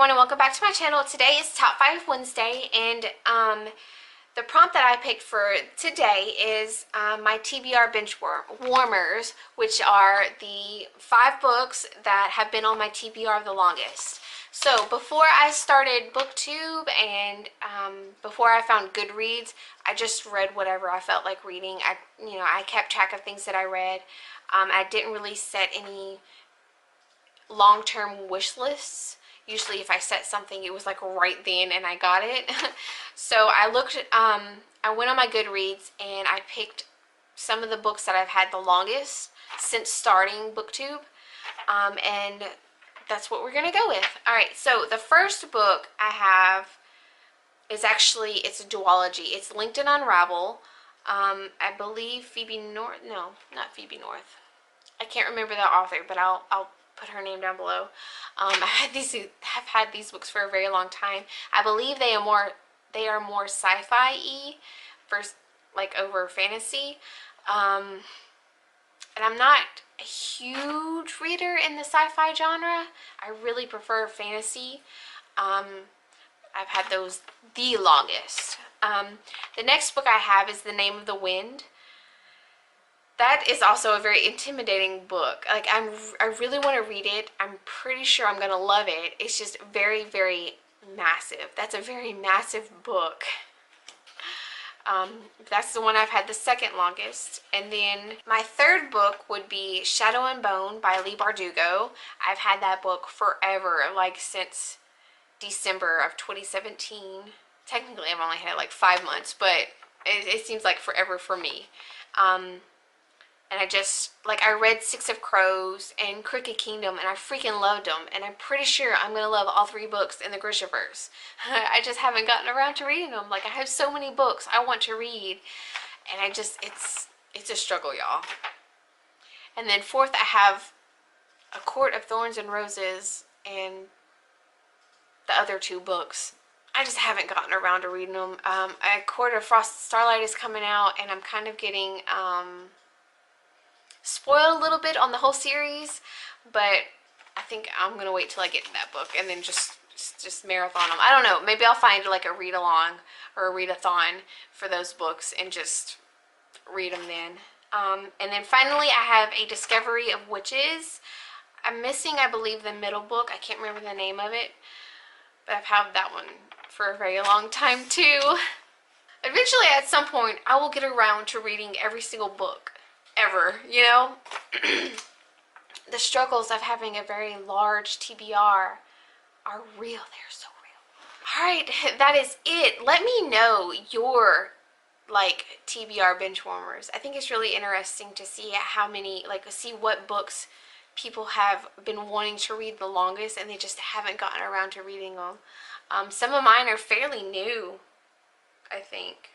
everyone, and welcome back to my channel. Today is Top 5 Wednesday, and the prompt that I picked for today is my TBR Benchwarmers, which are the 5 books that have been on my TBR the longest. So before I started BookTube and before I found Goodreads, I just read whatever I felt like reading. I kept track of things that I read. I didn't really set any long-term wish lists. Usually if I set something, it was like right then and I got it. So I went on my Goodreads and I picked some of the books that I've had the longest since starting BookTube, and that's what we're gonna go with. Alright, so the first book I have is actually, it's a duology. It's linked in Unravel. I believe Phoebe North, no, not Phoebe North. I can't remember the author, but I'll put her name down below. I've had these books for a very long time. I believe they are more sci-fi-y versus like over fantasy. And I'm not a huge reader in the sci-fi genre. I really prefer fantasy. I've had those the longest. The next book I have is The Name of the Wind. That is also a very intimidating book. Like, I really want to read it. I'm pretty sure I'm going to love it. It's just very, very massive. That's a very massive book. That's the one I've had the second longest. And then my third book would be Shadow and Bone by Leigh Bardugo. I've had that book forever, like since December of 2017. Technically, I've only had it like 5 months, but it seems like forever for me. And I read Six of Crows and Crooked Kingdom, and I freaking loved them. And I'm pretty sure I'm going to love all 3 books in the Grishaverse. I just haven't gotten around to reading them. Like, I have so many books I want to read. And it's a struggle, y'all. And then fourth, I have A Court of Thorns and Roses and the other 2 books. I just haven't gotten around to reading them. A Court of Frost and Starlight is coming out, and I'm kind of getting spoiled a little bit on the whole series, but I think I'm gonna wait till I get to that book and then just marathon them. I don't know, maybe I'll find like a read along or a readathon for those books and just read them then. And then finally I have A Discovery of Witches. I'm missing, I believe, the middle book. I can't remember the name of it, but I've had that one for a very long time too. Eventually at some point I will get around to reading every single book ever, you know. The struggles of having a very large TBR are real. They're so real. Alright, that is it. Let me know your like TBR Benchwarmers. I think it's really interesting to see how many, like, see what books people have been wanting to read the longest and they just haven't gotten around to reading them. Some of mine are fairly new, I think.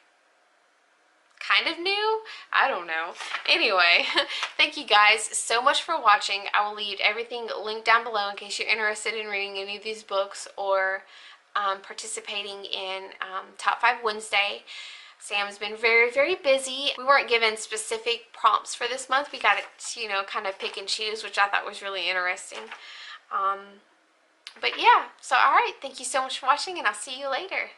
Kind of new? I don't know. Anyway, thank you guys so much for watching. I will leave everything linked down below in case you're interested in reading any of these books or participating in Top 5 Wednesday. Sam's been very, very busy. We weren't given specific prompts for this month. We got to, kind of pick and choose, which I thought was really interesting. But yeah, so alright, thank you so much for watching, and I'll see you later.